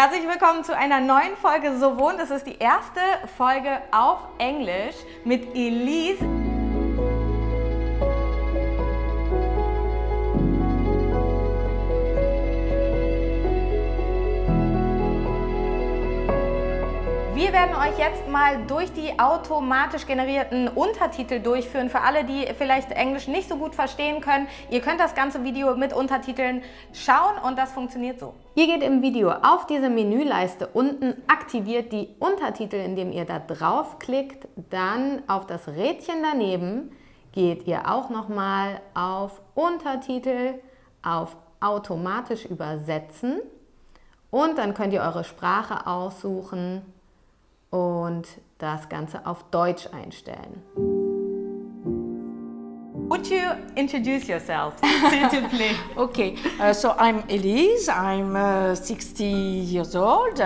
Herzlich willkommen zu einer neuen Folge So wohnt. Es ist die erste Folge auf Englisch mit Élise. Wir werden euch jetzt mal durch die automatisch generierten Untertitel durchführen. Für alle, die vielleicht Englisch nicht so gut verstehen können, ihr könnt das ganze Video mit Untertiteln schauen und das funktioniert so. Ihr geht im Video auf diese Menüleiste unten, aktiviert die Untertitel, indem ihr da draufklickt, dann auf das Rädchen daneben geht ihr auch nochmal auf Untertitel, auf automatisch übersetzen und dann könnt ihr eure Sprache aussuchen und das Ganze auf Deutsch einstellen. Would you introduce yourself suitably? Okay, so I'm Élise, I'm 60 years old.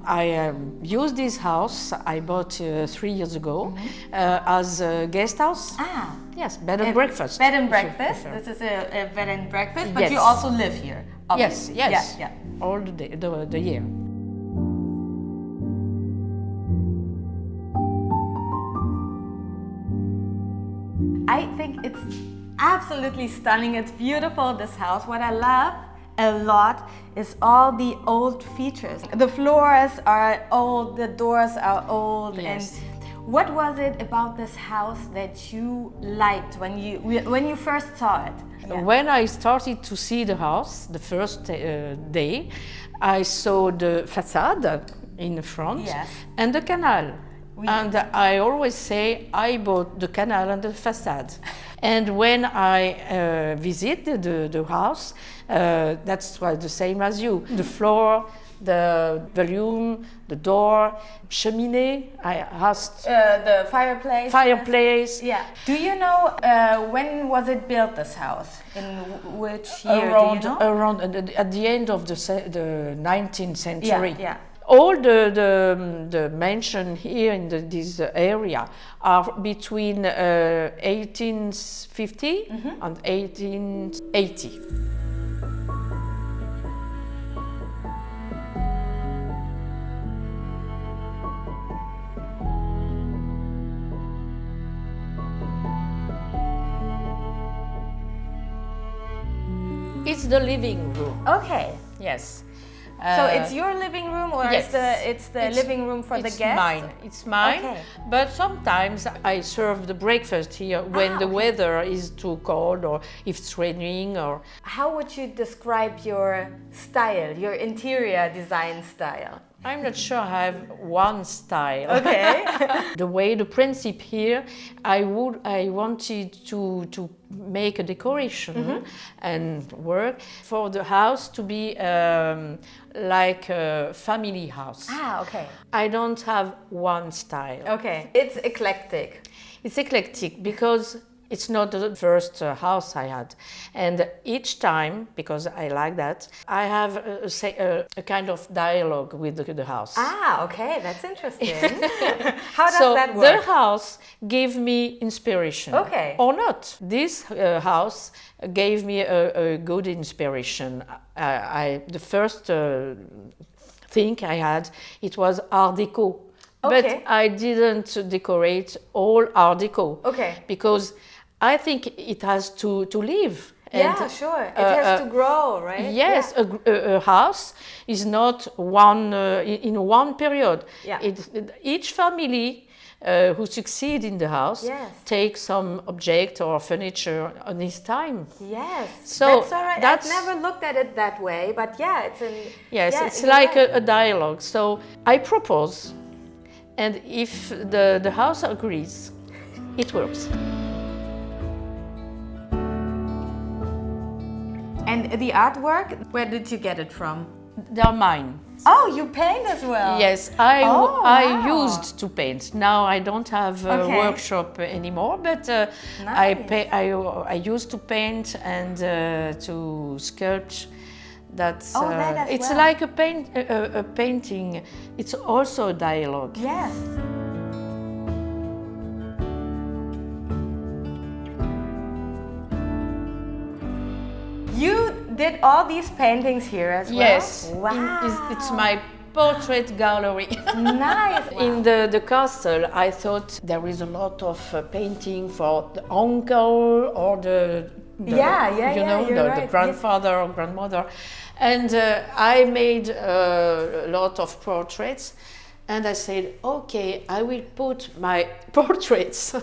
I use this house I bought 3 years ago as a guest house. Ah, yes, bed and breakfast. Bed and breakfast. This is a bed and breakfast, but Yes. you also live here. Obviously. Yes, Yeah. all the day, the year. I think it's absolutely stunning. It's beautiful, this house. What I love a lot is all the old features. The floors are old, the doors are old. Yes. And what was it about this house that you liked when you first saw it? Yeah. When I started to see the house, the first day, I saw the facade in the front Yes. and the canal. And I always say I bought the canal and the facade. And when I visited the house, that's was the same as you. The floor, the volume, the door, cheminée. I asked. The fireplace. Fireplace. Yeah. Do you know when was it built? This house, in which year? Around, do you know? around at the end of the 19th century. Yeah. All the mansion here in this area are between 1850 and 1880. It's the living room. Okay. Yes. So it's your living room, or yes. it's the living room for the guests? It's mine. Okay. But sometimes I serve the breakfast here when the weather is too cold or if it's raining or. How would you describe your style, your interior design style? I'm not sure I have one style. Okay. The way the principle here, I wanted to make a decoration and work for the house to be like a family house. Ah, okay. I don't have one style. Okay. It's eclectic. It's eclectic because it's not the first house I had. And each time, because I like that, I have a kind of dialogue with the house. Ah, okay. That's interesting. How does So that work? the house gave me inspiration. Okay. Or not. This house gave me a good inspiration. The first thing I had, it was Art Deco. Okay. But I didn't decorate all Art Deco. Okay. Because I think it has to live. Yeah, And, sure. It has to grow, right? Yes, Yeah. a house is not one in one period. Yeah. Each family who succeed in the house Yes. takes some object or furniture on his time. Yes. So that's all right. that's- I've never looked at it that way, but yeah, it's an. Yes, yeah, it's you're like right. a dialogue. So I propose, and if the house agrees, it works. And the artwork, where did you get it from? They're mine. Oh, you paint as well? Yes, I wow. used to paint. Now I don't have a Okay. workshop anymore, but I used to paint and to sculpt. That's that as it's well. like a painting. It's also a dialogue. Yes. You did all these paintings here as well? Yes, Wow. it's my portrait gallery. Nice. Wow. In the castle, I thought there is a lot of painting for the uncle or the you're the right. grandfather or grandmother. And I made a lot of portraits. And I said, okay, I will put my portraits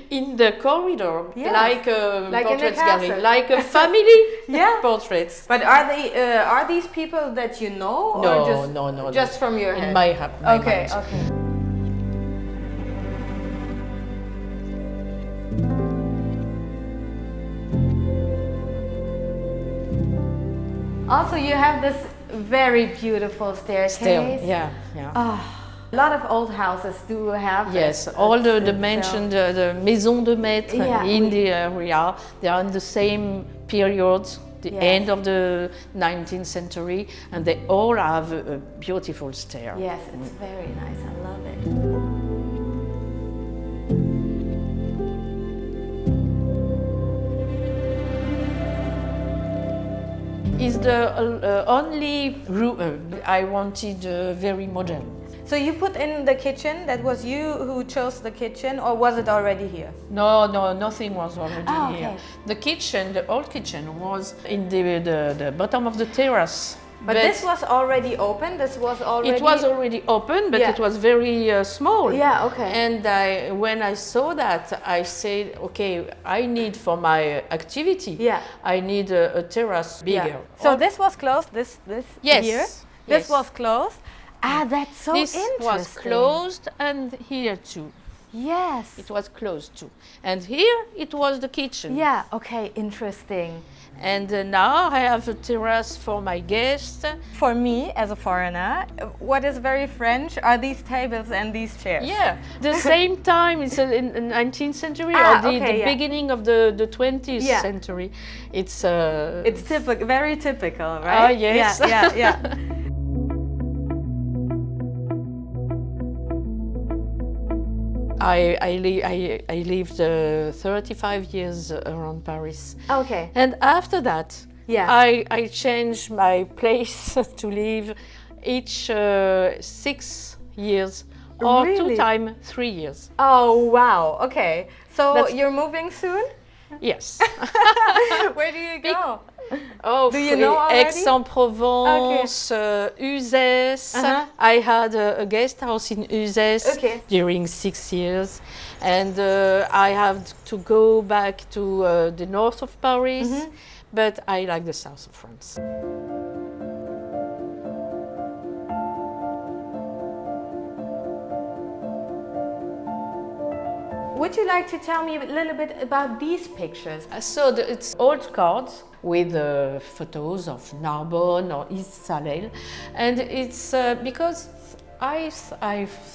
in the corridor, like a portrait gallery, like a family portraits. But are these people that you know, No, or just, no, just from your head? In my head. Okay. Also, you have this very beautiful staircase. Yeah. A lot of old houses do have. Yes, all the mentioned the maisons de maître in the area, they are in the same period, the end of the 19th century, and they all have a beautiful stair. Yes, it's very nice. I love it. It's the only room I wanted very modern. So you put in the kitchen, that was you who chose the kitchen, or was it already here? No, nothing was already here. Okay. The kitchen, the old kitchen, was in the bottom of the terrace. But this was already open? This was already... It was already open, but it was very small. Yeah, okay. And when I saw that, I said, okay, I need for my activity, I need a terrace bigger. Yeah. So this was closed, this yes. here? Yes. This was closed? Ah, that's so interesting. This was closed, and here too. Yes. It was closed too. And here it was the kitchen. Yeah, okay, interesting. And now I have a terrace for my guests. For me, as a foreigner, what is very French are these tables and these chairs. Yeah, the same time, it's in the 19th century or the beginning of the 20th century. It's typical, very typical, right? Yes. Yeah. I lived 35 years around Paris. Okay. And after that, I changed my place to live each 6 years or really? 2 times 3 years. Oh, wow. Okay. So you're moving soon? Yes. Where do you go? Do you know already? Aix-en-Provence, Uzès. I had a guest house in Uzès during 6 years. And I have to go back to the north of Paris, but I like the south of France. Would you like to tell me a little bit about these pictures? So it's old cards with photos of Narbonne or East Salel, and it's because I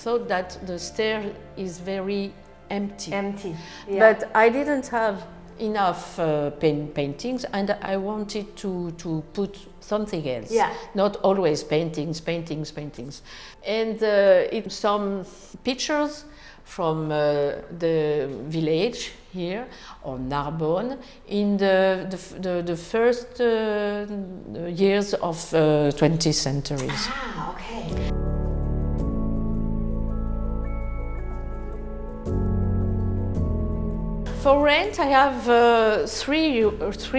thought that the stair is very empty. But I didn't have enough paintings, and I wanted to put something else. Not always paintings. And some pictures from the village here on Narbonne in the first years of 20th centuries. Ah, okay. For rent, I have three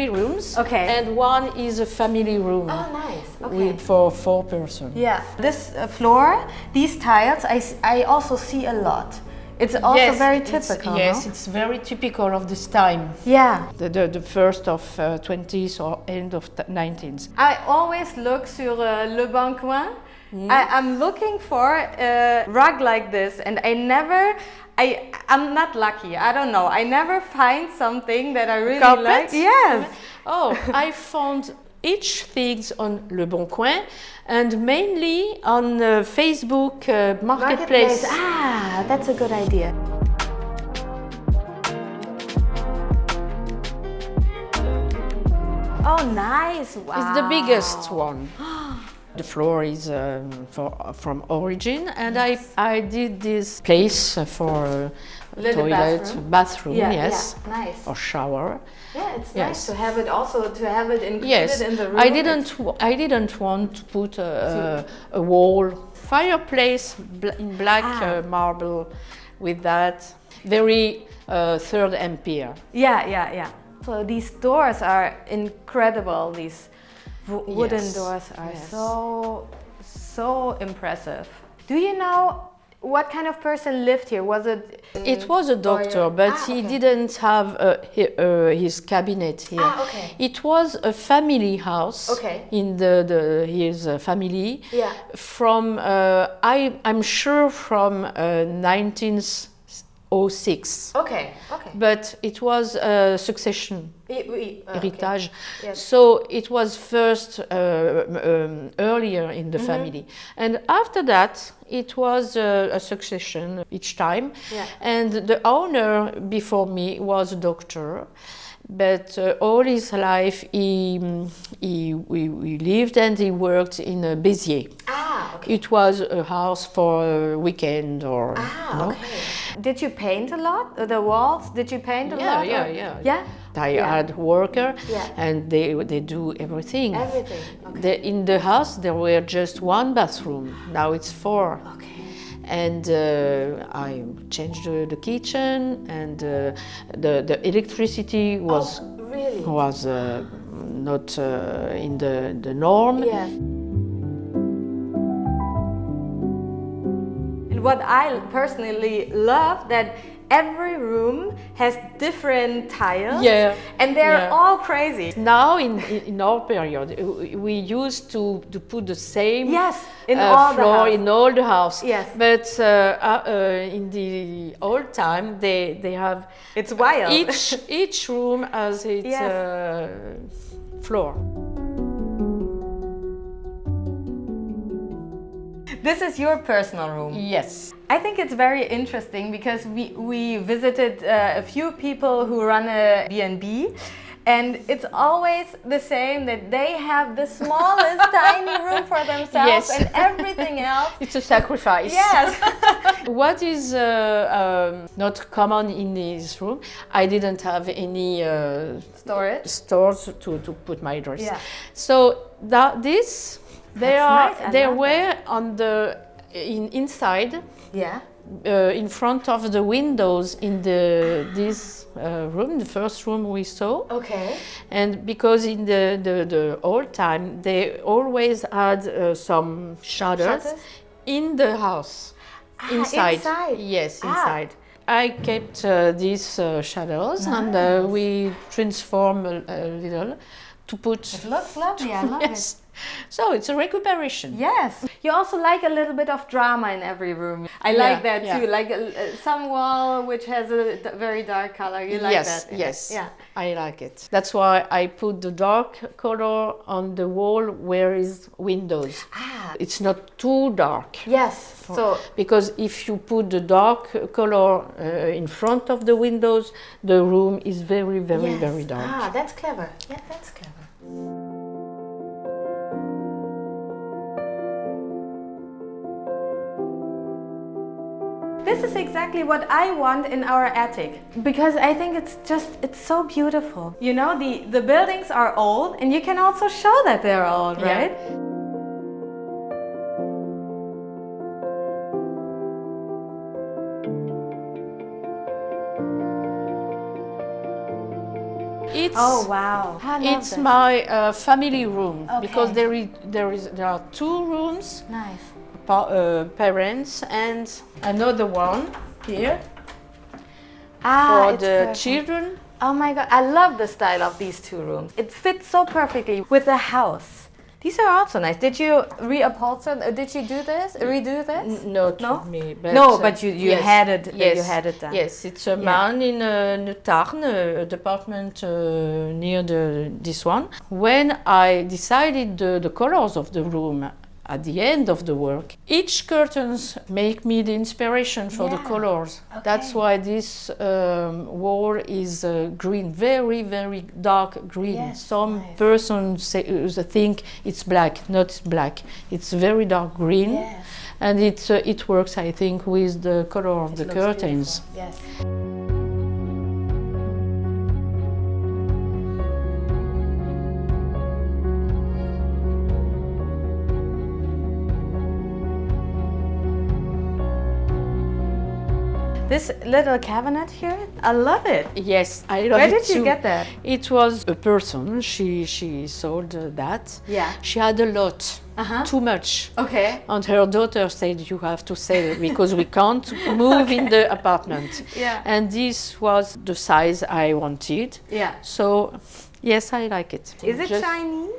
rooms. Okay. And one is a family room. Oh, nice. Okay. For 4 persons. Yeah. This floor, these tiles, I also see a lot. It's also very typical. It's very typical of this time. Yeah. The first of 20th or end of 19th. I always look sur Le Bon Coin. I'm looking for a rug like this, and I'm not lucky. I don't know. I never find something that I really like. Yes. Oh, I found each things on Le Bon Coin and mainly on Facebook Marketplace. Ah, that's a good idea. Oh, nice. Wow. It's the biggest one. The floor is from origin, and I did this place for toilet, bathroom, yes, nice, or shower. Yeah, it's nice to have it included in the room. I didn't want to put a wall fireplace in black marble with that very third empire. Yeah. So these doors are incredible. These wooden doors are so impressive. Do you know what kind of person lived here? Was it? It was a doctor, but he didn't have his cabinet here. Okay. It was a family house in his family. Yeah. From I'm sure from 1906. Okay. But it was a succession. Héritage. Yes. So it was first earlier in the family, and after that it was a succession each time. Yeah. And the owner before me was a doctor, but all his life he lived and he worked in a Béziers. It was a house for a weekend or. Did you paint a lot? The walls? Did you paint a lot? Yeah. I had worker, and they do everything. Everything. Okay. In the house there were just one bathroom. Now it's 4. Okay. And I changed the kitchen, and the electricity was not in the norm. Yes. And what I personally love, that every room has different tiles, and they're all crazy. Now in our period, we used to put the same in all floor the in all the house. Yes. But in the old time, they have it's wild. Each room has its floor. This is your personal room. Yes. I think it's very interesting because we visited a few people who run a B&B, and it's always the same, that they have the smallest tiny room for themselves and everything else. It's a sacrifice. Yes. What is not common in this room, I didn't have any stores to put my dress. Yeah. So they were on inside. Yeah. In front of the windows in this room, the first room we saw. Okay. And because in the old time they always had some shutters in the house. Inside. Yes, inside. I kept these shadows and we transform a little to put. It looks lovely. I love it. So it's a recuperation. Yes. You also like a little bit of drama in every room. I like that too. Like some wall which has a very dark color. You like that? Yes. Yeah. I like it. That's why I put the dark color on the wall where is windows. It's not too dark. Yes. So because if you put the dark color in front of the windows, the room is very dark. That's clever. Yeah, that's clever. This is exactly what I want in our attic, because I think it's so beautiful. You know, the buildings are old, and you can also show that they're old, right? It's my family room because there are 2 rooms. Nice. Parents and another one here for the children. Oh my God, I love the style of these 2 rooms. It fits so perfectly with the house. These are also nice. Did you reupholster? Did you redo this? Not me. But but you had it. You had it done. Yes, it's a man in Tarn, a department near this one. When I decided the colors of the room at the end of the work, each curtains make me the inspiration for the colors. Okay. That's why this wall is green, very dark green. Yes, some persons think it's black, not black. It's very dark green, and it works, I think, with the color of the curtains. Yes. This little cabinet here, I love it. Yes, I love Where it did you too. get that? It was a person, she sold that. Yeah. She had a lot, too much. Okay. And her daughter said, you have to sell because we can't move in the apartment. Yeah. And this was the size I wanted. Yeah. So, yes, I like it. Is it Just- Chinese?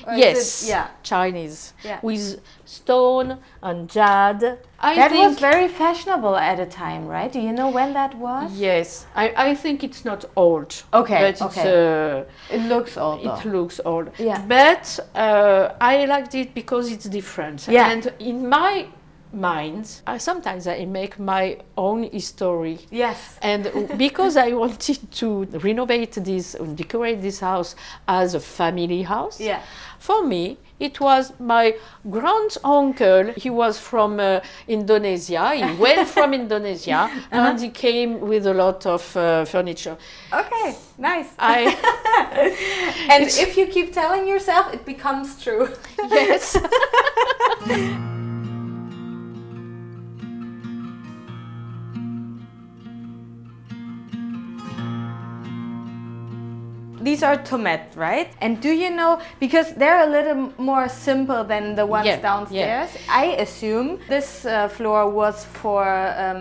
Or is Yes, it- yeah. Chinese, Yeah. with stone and jade. That was very fashionable at a time, right? Do you know when that was? Yes, I think it's not old. Okay, But it's, okay. It looks old though. it looks old. Yeah. But I liked it because it's different. Yeah. And in my mind, sometimes I make my own history. Yes. And because I wanted to renovate this, decorate this house as a family house, Yeah. for me, it was my grand uncle. He was from Indonesia. He went from Indonesia and he came with a lot of furniture. Okay, nice. I And if you keep telling yourself, it becomes true. yes. These are tomates, right? And do you know, because they're a little more simple than the ones Yeah, downstairs, I assume this floor was for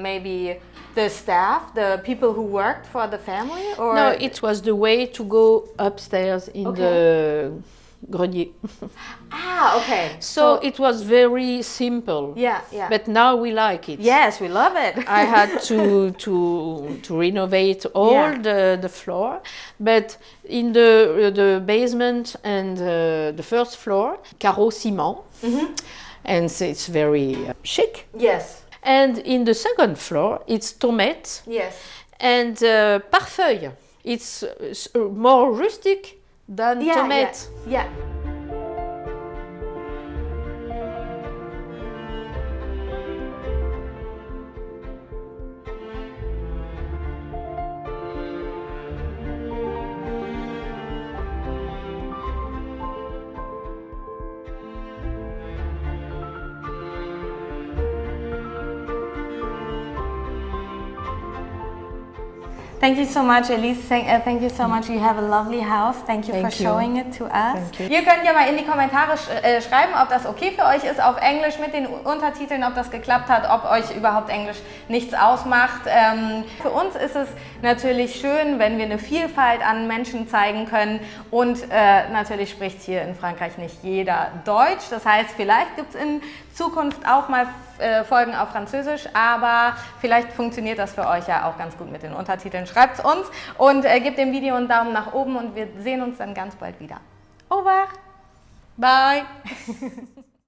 maybe the staff, the people who worked for the family? Or No, it was the way to go upstairs in the grenier. Ah, okay. So it was very simple. Yeah, yeah. But now we like it. Yes, we love it. I had to renovate all Yeah. the floor, but in the basement and the first floor, carreau ciment, and so it's very chic. Yes. And in the second floor, it's tomate Yes. and parfeuille. It's more rustic than Yeah, tomate. Yeah. Thank you so much, Elise. Thank you so much. You have a lovely house. Thank you for showing it to us. Ihr könnt ja mal in die Kommentare schreiben, ob das okay für euch ist auf Englisch mit den Untertiteln, ob das geklappt hat, ob euch überhaupt Englisch nichts ausmacht. Für uns ist es natürlich schön, wenn wir eine Vielfalt an Menschen zeigen können und natürlich spricht hier in Frankreich nicht jeder Deutsch. Das heißt, vielleicht gibt es in Zukunft auch mal Folgen auf Französisch, aber vielleicht funktioniert das für euch ja auch ganz gut mit den Untertiteln. Schreibt es uns und gebt dem Video einen Daumen nach oben und wir sehen uns dann ganz bald wieder. Au revoir! Bye!